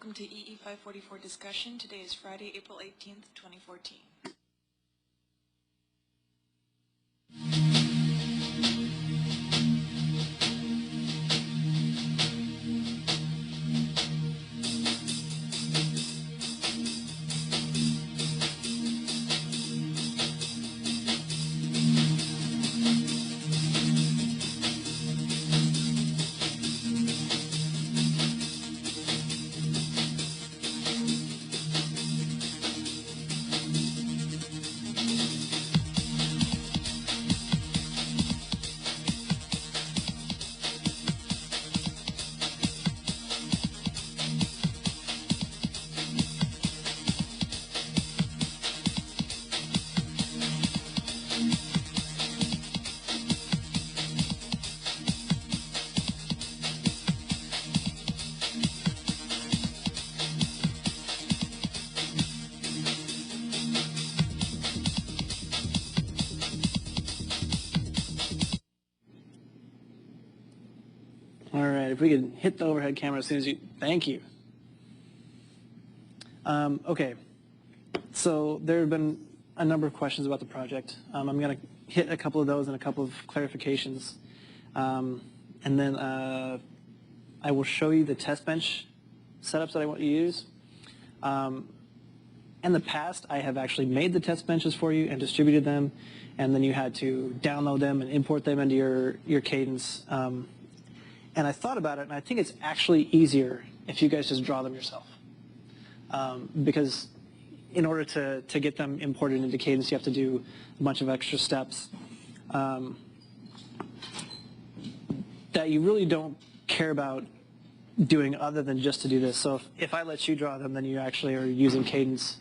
welcome to EE 544 discussion. Today is Friday, April 18th, 2014. All right, if we could hit the overhead camera as soon as you, thank you. Okay, so there have been a number of questions about the project. I'm going to hit a couple of those and a couple of clarifications. And then I will show you the test bench setups that I want you to use. In the past, I have actually made the test benches for you and distributed them, and then you had to download them and import them into your Cadence. And I thought about it, and I think it's actually easier if you guys just draw them yourself. Because in order to get them imported into Cadence, you have to do a bunch of extra steps that you really don't care about doing other than just to do this. So if I let you draw them, then you actually are using Cadence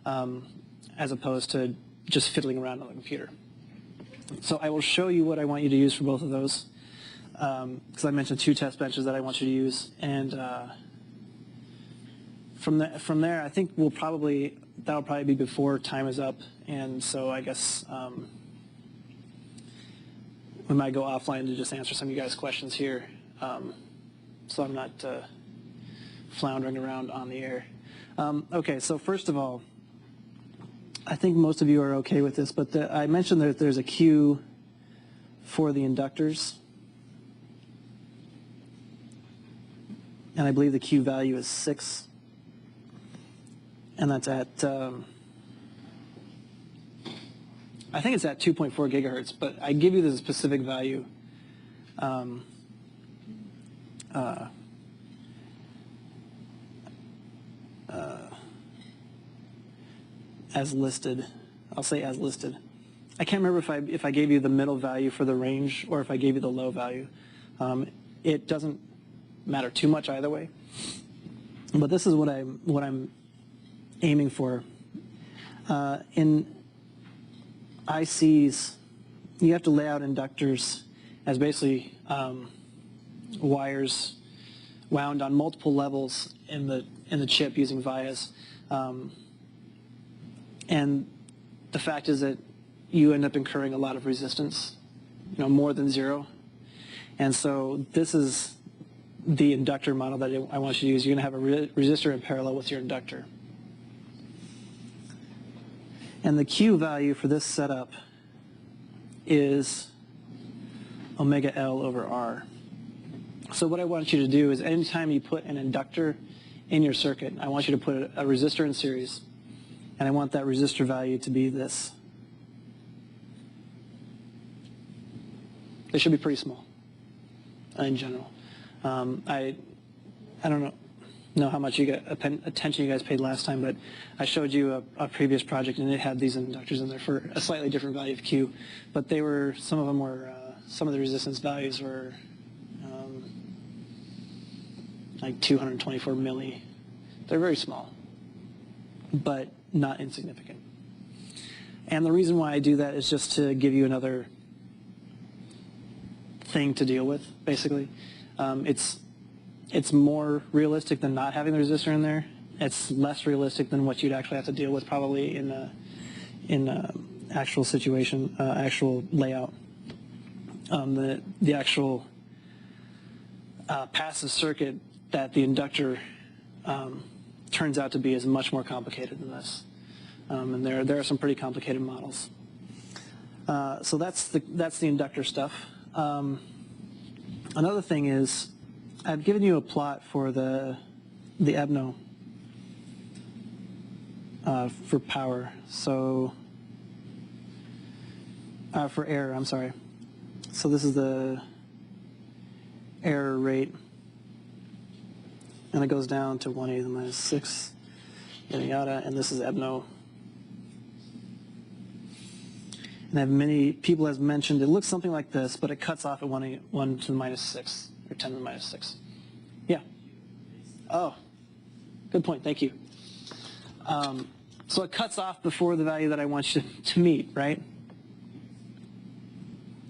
as opposed to just fiddling around on the computer. So I will show you what I want you to use for both of those. Because I mentioned 2 test benches that I want you to use, and from there, I think that'll probably be before time is up, and so I guess we might go offline to just answer some of you guys' questions here, so I'm not floundering around on the air. Okay, so first of all, I think most of you are okay with this, but I mentioned that there's a Q for the inductors. And I believe the Q value is 6, and that's at, I think it's at 2.4 gigahertz, but I give you the specific value as listed. I'll say as listed. I can't remember if I gave you the middle value for the range or if I gave you the low value. It doesn't matter too much either way, but this is what I'm aiming for. In ICs, you have to lay out inductors as basically wires wound on multiple levels in the chip using vias, and the fact is that you end up incurring a lot of resistance, more than 0, and so this is the inductor model that I want you to use. You're going to have a resistor in parallel with your inductor. And the Q value for this setup is omega L over R. So what I want you to do is anytime you put an inductor in your circuit, I want you to put a resistor in series, and I want that resistor value to be this. They should be pretty small in general. I don't know how much attention you guys paid last time, but I showed you a previous project, and it had these inductors in there for a slightly different value of Q, but some of the resistance values were like 224 milli. They're very small, but not insignificant. And the reason why I do that is just to give you another thing to deal with, basically. It's more realistic than not having the resistor in there. It's less realistic than what you'd actually have to deal with probably in actual situation, actual layout. The actual passive circuit that the inductor turns out to be is much more complicated than this. And there are some pretty complicated models. So that's the inductor stuff. Another thing is, I've given you a plot for the EBNO for power. So for error, I'm sorry. So this is the error rate, and it goes down to 1/8 to the minus 6, yada yada, and this is EBNO. And I have many people have mentioned it looks something like this, but it cuts off at 1 to the minus 6, or 10 to the minus 6. Yeah. Oh, good point, thank you. So it cuts off before the value that I want you to meet, right?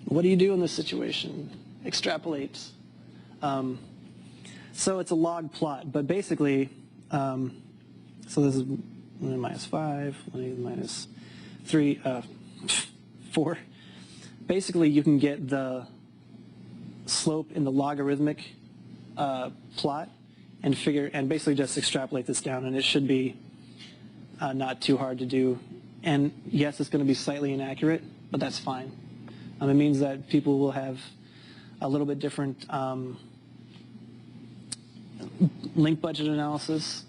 What do you do in this situation? Extrapolate. So it's a log plot, but basically, so this is 1 to the minus 5, 1 to the minus 3, 4. Basically, you can get the slope in the logarithmic plot and basically just extrapolate this down, and it should be not too hard to do. And yes, it's going to be slightly inaccurate, but that's fine. It means that people will have a little bit different link budget analysis,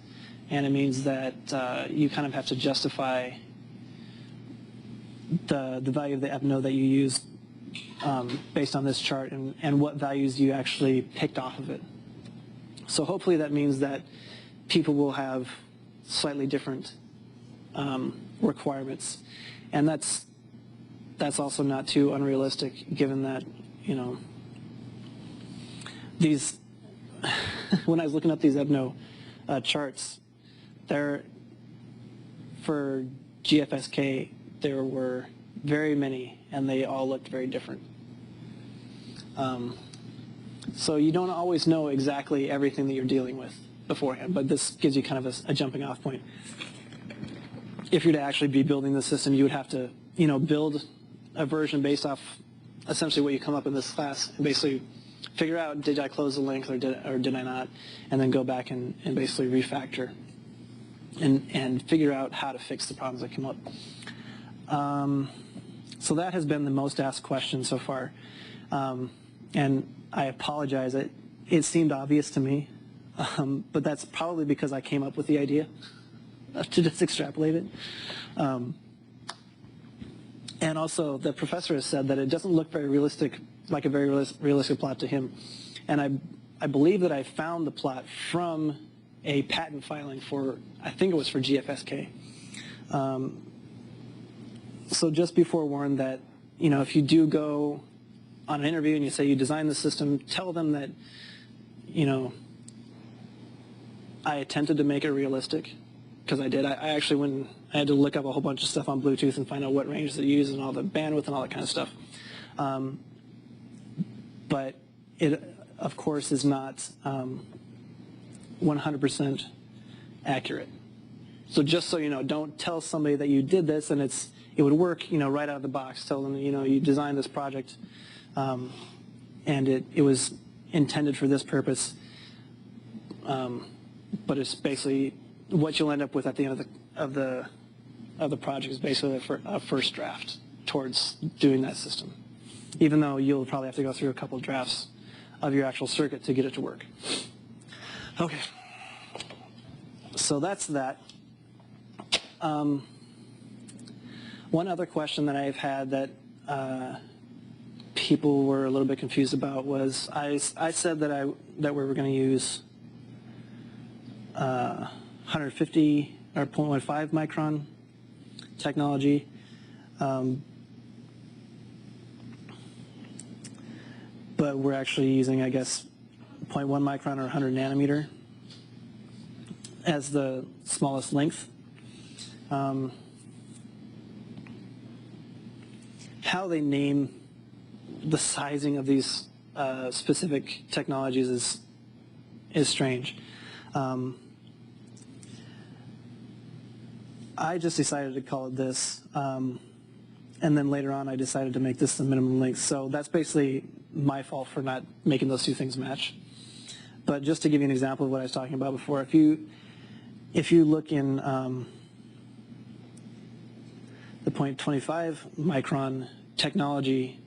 and it means that you kind of have to justify the value of the EBNO that you used based on this chart and what values you actually picked off of it. So hopefully that means that people will have slightly different requirements, and that's also not too unrealistic, given that, you know, these when I was looking up these EBNO charts, for GFSK there were very many, and they all looked very different. So you don't always know exactly everything that you're dealing with beforehand, but this gives you kind of a jumping off point. If you're to actually be building the system, you would have to, you know, build a version based off essentially what you come up in this class, and basically figure out, did I close the link or did I not, and then go back and basically refactor and figure out how to fix the problems that come up. So that has been the most asked question so far, and I apologize. It seemed obvious to me, but that's probably because I came up with the idea to just extrapolate it. And also, the professor has said that it doesn't look very realistic, like a very realistic plot to him. And I believe that I found the plot from a patent filing for, I think it was for GFSK. So just be forewarned that, you know, if you do go on an interview and you say you designed the system, tell them that, you know, I attempted to make it realistic, because I did. I actually went and I had to look up a whole bunch of stuff on Bluetooth and find out what range they use and all the bandwidth and all that kind of stuff. But it, of course, is not 100% accurate. So just so you know, don't tell somebody that you did this and it would work, you know, right out of the box. Tell them, you know, you designed this project and it was intended for this purpose, but it's basically what you'll end up with at the end of the project is basically a first draft towards doing that system, even though you'll probably have to go through a couple of drafts of your actual circuit to get it to work. Okay, so that's that. One other question that I've had that people were a little bit confused about was I said that we were going to use 150 or 0.15 micron technology, but we're actually using, I guess, 0.1 micron or 100 nanometer as the smallest length. How they name the sizing of these specific technologies is strange. I just decided to call it this, and then later on I decided to make this the minimum length. So that's basically my fault for not making those two things match. But just to give you an example of what I was talking about before, if you look in the 0.25 micron technology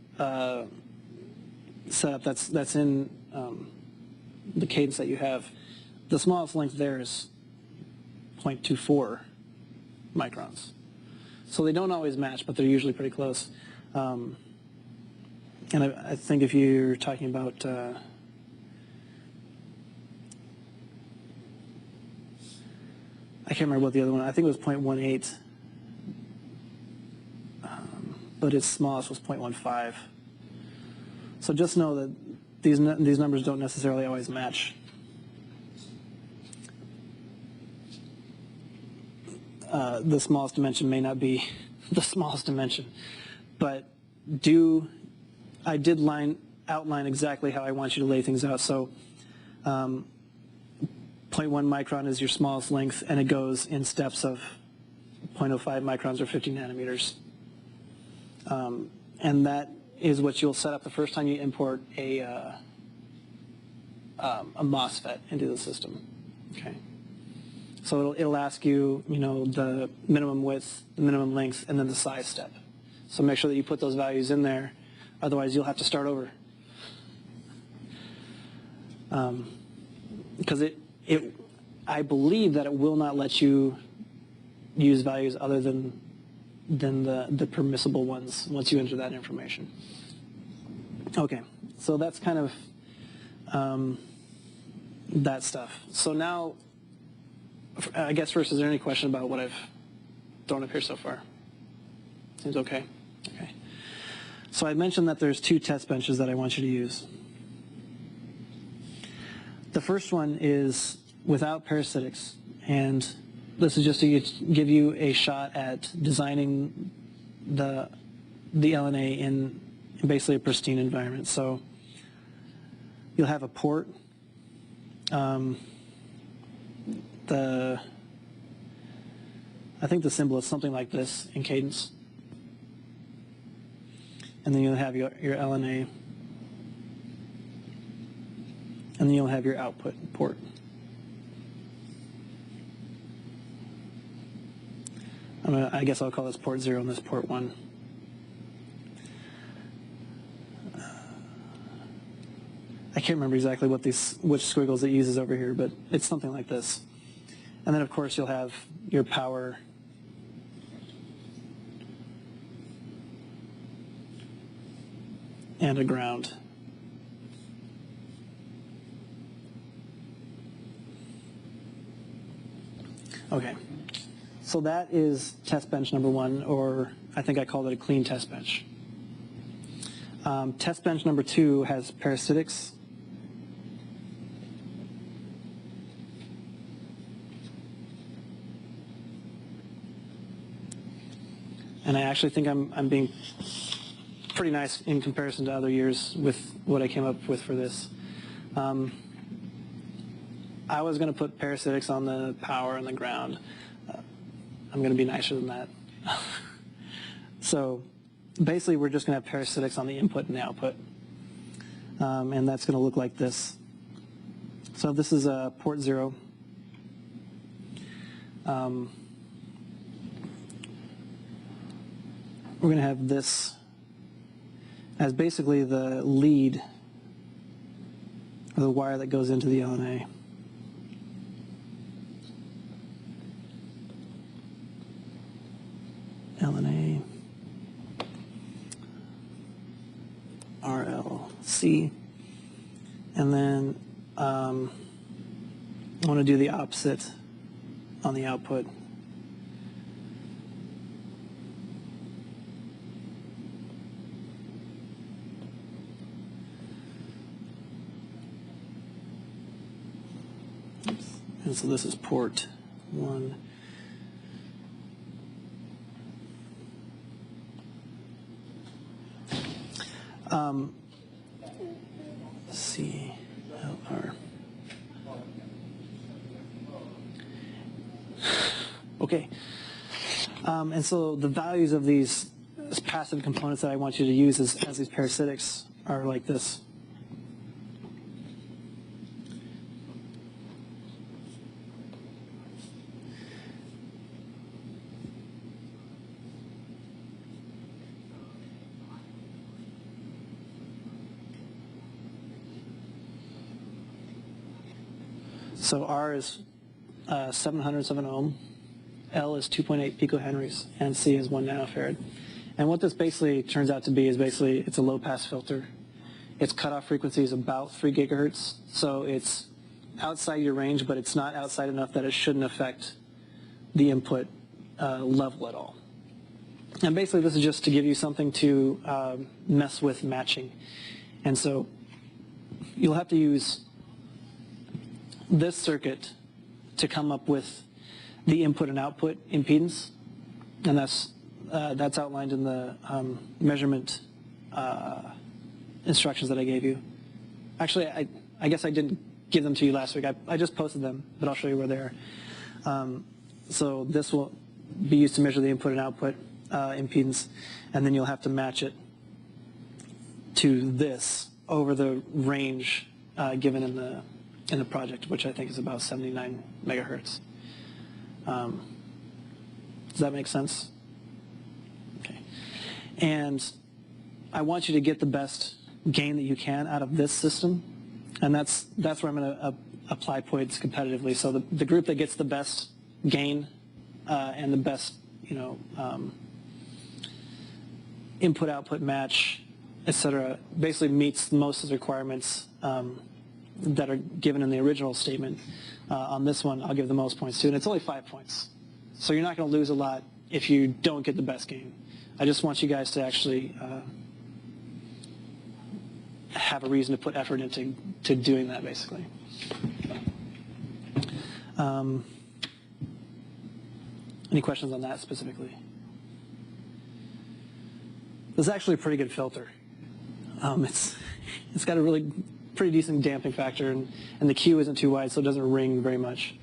setup that's in the cadence that you have, the smallest length there is 0.24 microns. So they don't always match, but they're usually pretty close. And I think if you're talking about I can't remember what the other one, I think it was 0.18, but its smallest was 0.15. So just know that these numbers don't necessarily always match. The smallest dimension may not be the smallest dimension, but I did outline exactly how I want you to lay things out. So 0.1 micron is your smallest length, and it goes in steps of 0.05 microns or 50 nanometers. And that is what you'll set up the first time you import a MOSFET into the system. Okay. So it'll ask you, the minimum width, the minimum length, and then the size step. So make sure that you put those values in there. Otherwise, you'll have to start over. Because I believe that it will not let you use values other than the permissible ones once you enter that information. Okay, so that's kind of that stuff. So now, I guess first, is there any question about what I've thrown up here so far? Seems okay? Okay. So I mentioned that there's 2 test benches that I want you to use. The first one is without parasitics, and this is just to give you a shot at designing the LNA in basically a pristine environment. So you'll have a port. I think the symbol is something like this in cadence. And then you'll have your LNA. And then you'll have your output port. I guess I'll call this port 0 and this port 1. I can't remember exactly which squiggles it uses over here, but it's something like this. And then, of course, you'll have your power and a ground. Okay, so that is test bench number 1, or I think I called it a clean test bench. Test bench number 2 has parasitics. And I actually think I'm being pretty nice in comparison to other years with what I came up with for this. I was going to put parasitics on the power and the ground. I'm going to be nicer than that. So basically we're just going to have parasitics on the input and the output. And that's going to look like this. So this is port 0. We're going to have this as basically the lead, or the wire that goes into the LNA. LNA, RLC, and then I want to do the opposite on the output. And so this is port 1. CLR. Okay. And so the values of these passive components that I want you to use as these parasitics are like this. So R is 707 ohm, L is 2.8 picohenries, and C is 1 nanofarad. And what this basically turns out to be is basically it's a low-pass filter. Its cutoff frequency is about 3 gigahertz, so it's outside your range, but it's not outside enough that it shouldn't affect the input level at all. And basically this is just to give you something to mess with matching. And so you'll have to use this circuit to come up with the input and output impedance, and that's outlined in the measurement instructions that I gave you. Actually, I guess I didn't give them to you last week. I just posted them, but I'll show you where they are. So this will be used to measure the input and output impedance, and then you'll have to match it to this over the range given in the project, which I think is about 79 megahertz. Does that make sense? Okay. And I want you to get the best gain that you can out of this system, and that's where I'm going to apply points competitively. So the group that gets the best gain and the best, input-output match, etc., basically meets most of the requirements that are given in the original statement. On this one, I'll give the most points to, and it's only 5 points. So you're not going to lose a lot if you don't get the best gain. I just want you guys to actually have a reason to put effort into doing that, basically. Any questions on that specifically? This is actually a pretty good filter. It's got a really pretty decent damping factor, and the Q isn't too wide, so it doesn't ring very much.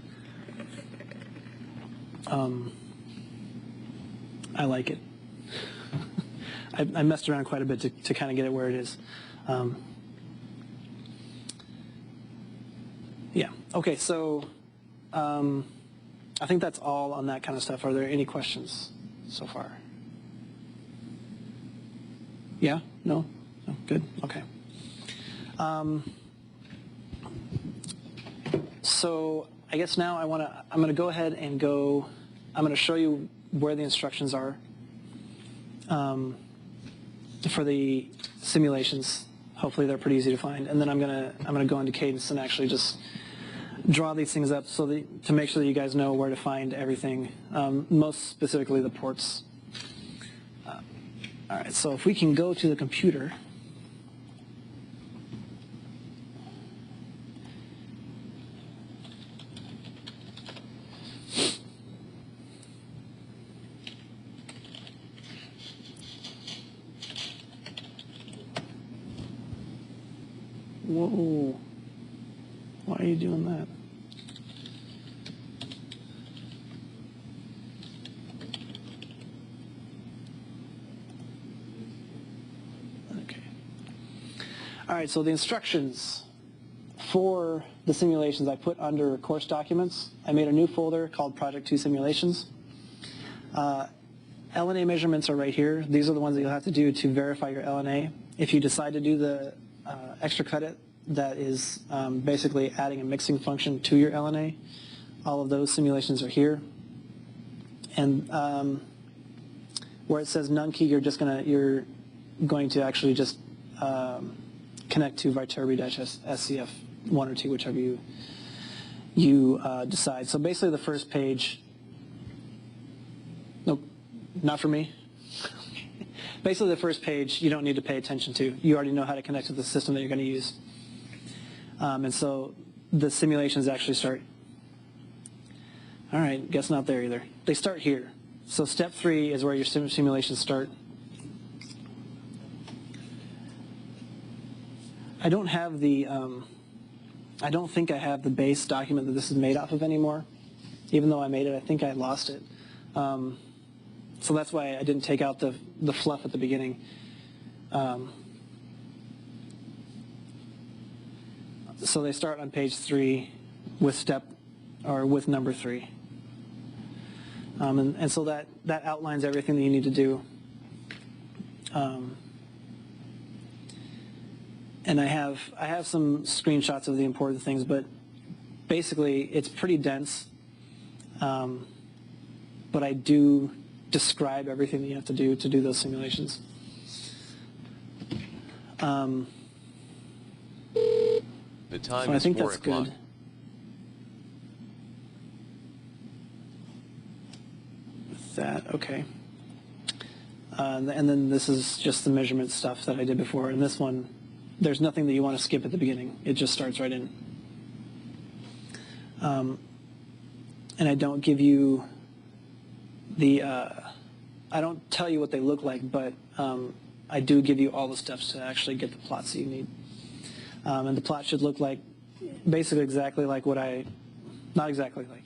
I like it. I messed around quite a bit to kind of get it where it is. Yeah. Okay, so I think that's all on that kind of stuff. Are there any questions so far? Yeah? No? No? Good? Okay. So I guess now I'm going to go ahead and I'm going to show you where the instructions are for the simulations. Hopefully they're pretty easy to find. And then I'm going to go into Cadence and actually just draw these things up to make sure that you guys know where to find everything, most specifically the ports. All right, so if we can go to the computer. Whoa, why are you doing that? Okay. All right, so the instructions for the simulations I put under course documents. I made a new folder called Project 2 Simulations. LNA measurements are right here. These are the ones that you'll have to do to verify your LNA. If you decide to do the extra credit, that is basically adding a mixing function to your LNA. All of those simulations are here. And where it says none key, you're going to actually just connect to Viterbi-SCF 1 or 2, whichever you decide. So basically the first page, nope, not for me. Basically the first page you don't need to pay attention to. You already know how to connect to the system that you're going to use. And so the simulations actually start. All right, guess not there either. They start here. So step 3 is where your simulations start. I don't have the, I don't think I have the base document that this is made off of anymore. Even though I made it, I think I lost it. So that's why I didn't take out the fluff at the beginning. So they start on page 3 with with number 3. And so that outlines everything that you need to do. And I have some screenshots of the important things, but basically, it's pretty dense, but I do describe everything that you have to do those simulations. The time so I is think 4 that's o'clock. good. With that, okay. And then this is just the measurement stuff that I did before. And this one, there's nothing that you want to skip at the beginning. It just starts right in. And I don't give you the, I don't tell you what they look like, but I do give you all the steps to actually get the plots that you need. And the plot should look like, basically exactly like what not exactly like,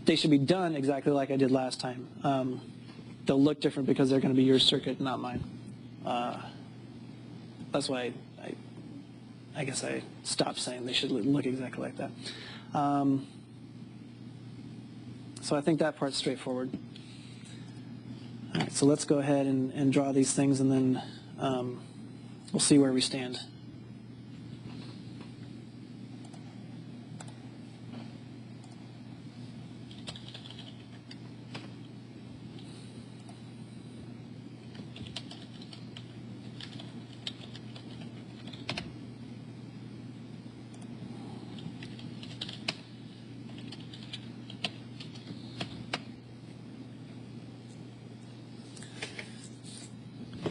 they should be done exactly like I did last time. They'll look different because they're going to be your circuit, not mine. That's why I guess I stopped saying they should look exactly like that. So I think that part's straightforward. All right, so let's go ahead and draw these things, and then we'll see where we stand.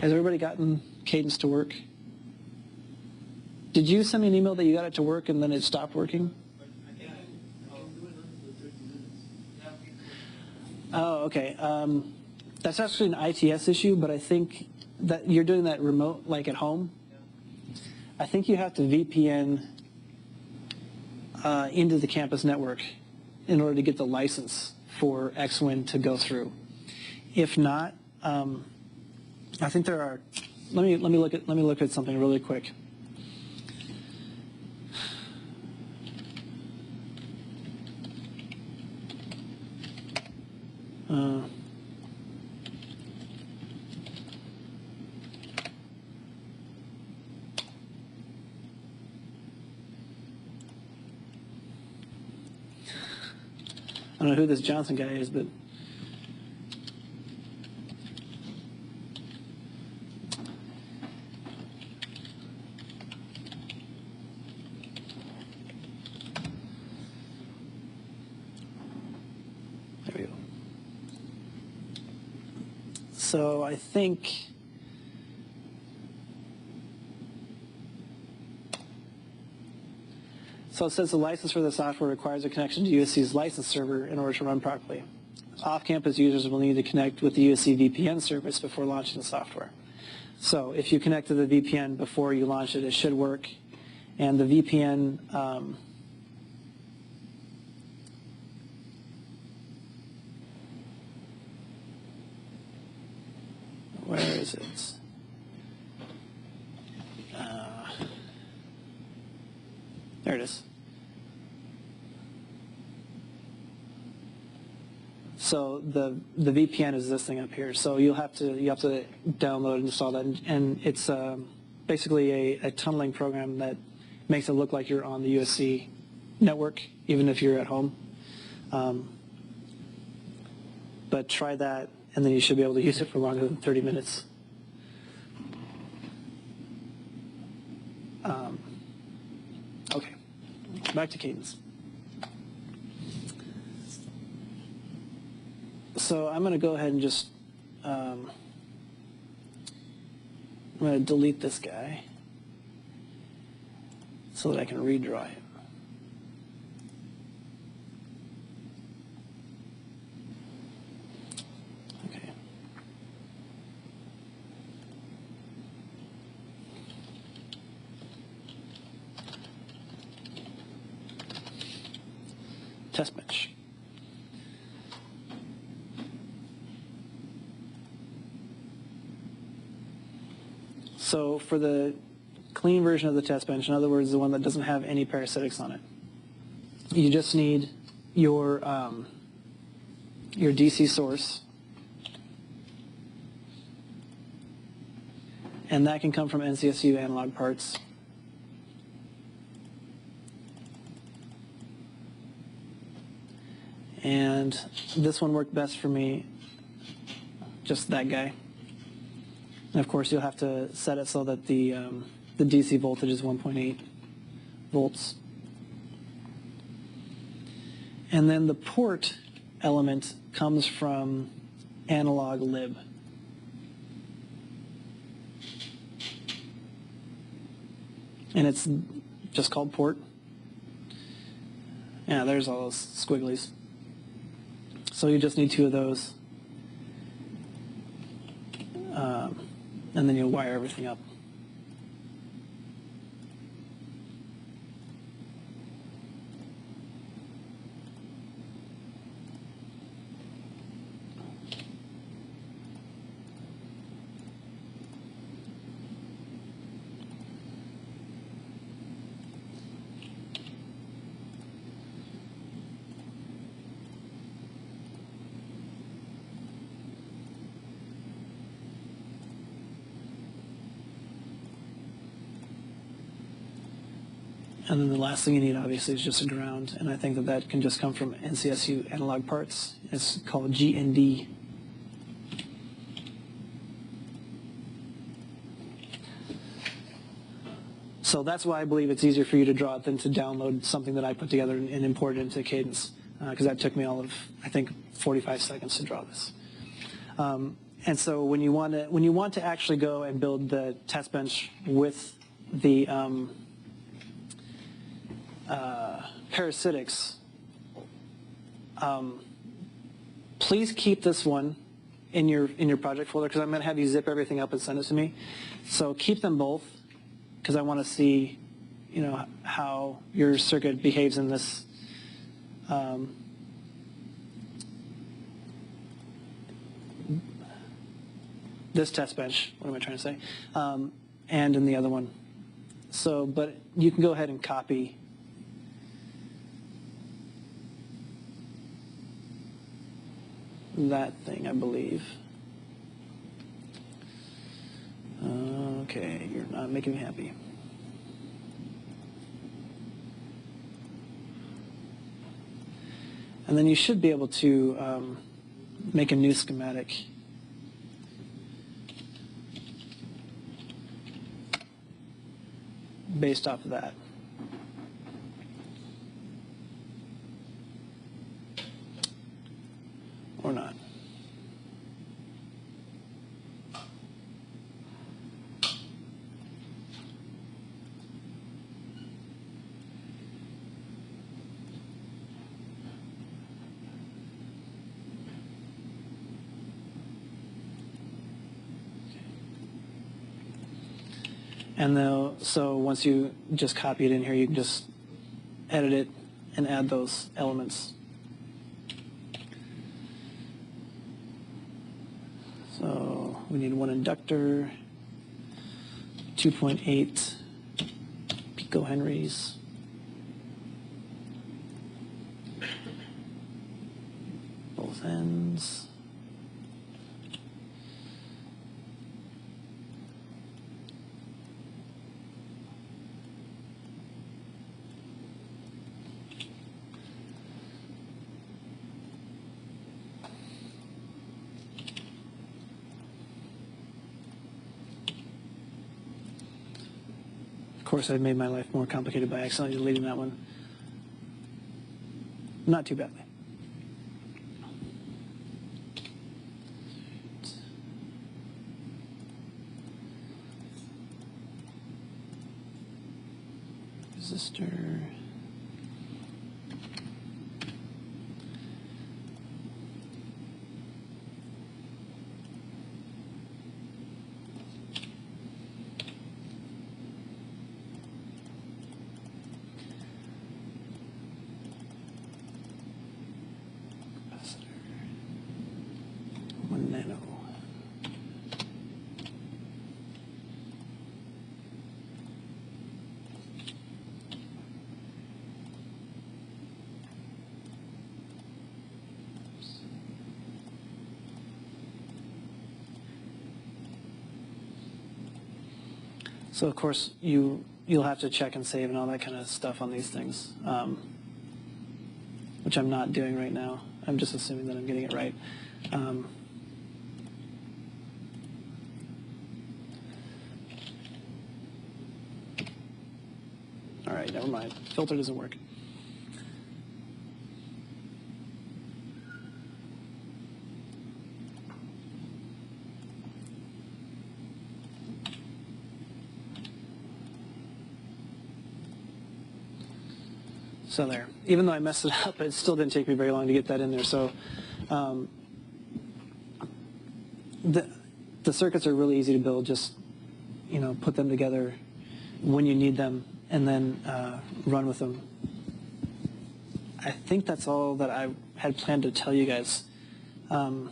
Has everybody gotten Cadence to work? Did you send me an email that you got it to work and then it stopped working? Oh, okay. That's actually an ITS issue, but I think that you're doing that remote, like at home. I think you have to VPN into the campus network in order to get the license for XWin to go through. If not, I think there are. Let me look at something really quick. There I don't know who this Johnson guy is, but there we go. So I think so it says the license for the software requires a connection to USC's license server in order to run properly. Off-campus users will need to connect with the USC VPN service before launching the software. So if you connect to the VPN before you launch it, it should work. And the VPN, where is it? There it is. So the VPN is this thing up here. So you have to download and install that, and it's basically a tunneling program that makes it look like you're on the USC network, even if you're at home. But try that, and then you should be able to use it for longer than 30 minutes. Okay, back to Cadence. So I'm going to go ahead and just, I'm going to delete this guy so that I can redraw him. Okay. Test bench. So for the clean version of the test bench, in other words, the one that doesn't have any parasitics on it, you just need your DC source, and that can come from NCSU analog parts. And this one worked best for me, just that guy. And of course, you'll have to set it so that the DC voltage is 1.8 volts. And then the port element comes from analog lib. And it's just called port. Yeah, there's all those squigglies. So you just need 2 of those. And then you'll wire everything up. And then the last thing you need, obviously, is just a ground. And I think that that can just come from NCSU analog parts. It's called GND. So that's why I believe it's easier for you to draw it than to download something that I put together and import it into Cadence. Because that took me all of, I think, 45 seconds to draw this. And so when you want to actually go and build the test bench with the parasitics, please keep this one in your project folder, because I'm going to have you zip everything up and send it to me. So keep them both, because I want to see, how your circuit behaves in this. This test bench. What am I trying to say? And in the other one. So, but you can go ahead and copy that thing, I believe. Okay, you're not making me happy. And then you should be able to make a new schematic. Based off of that. Or not. And so once you just copy it in here, you can just edit it and add those elements. So we need 1 inductor, 2.8 picohenries. Both ends. Of course, I've made my life more complicated by accidentally deleting that one. Not too badly. Resistor. Nano. So of course you'll have to check and save and all that kind of stuff on these things, which which I'm not doing right now. I'm just assuming that I'm getting it right. All right, never mind. Filter doesn't work. So there. Even though I messed it up, it still didn't take me very long to get that in there. So the circuits are really easy to build. Just put them together when you need them, and then run with them. I think that's all that I had planned to tell you guys. I'm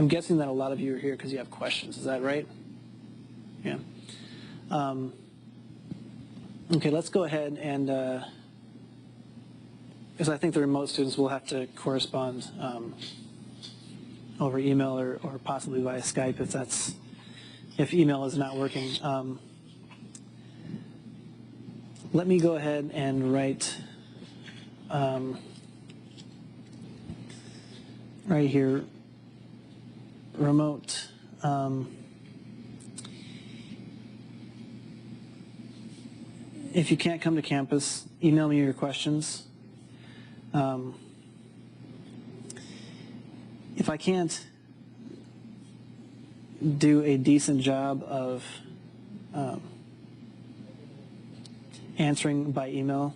guessing that a lot of you are here because you have questions. Is that right? Yeah. Okay, let's go ahead and, because I think the remote students will have to correspond over email or possibly via Skype if email is not working. Let me go ahead and write right here, remote. If you can't come to campus, email me your questions. If I can't do a decent job of answering by email,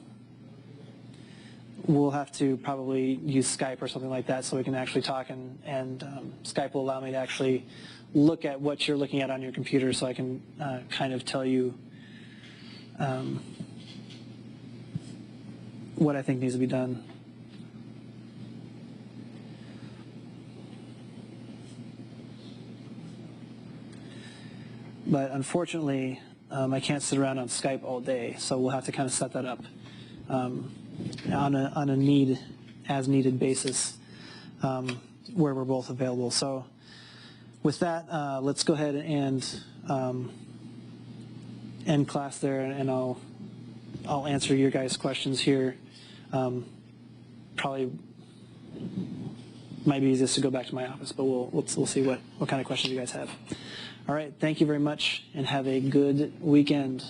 we'll have to probably use Skype or something like that so we can actually talk, and Skype will allow me to actually look at what you're looking at on your computer so I can kind of tell you what I think needs to be done. But unfortunately, I can't sit around on Skype all day, so we'll have to kind of set that up on a as needed basis where we're both available. So with that, let's go ahead and end class there, and I'll answer your guys' questions here. Probably might be easiest to go back to my office, but we'll see what kind of questions you guys have. All right, thank you very much, and have a good weekend.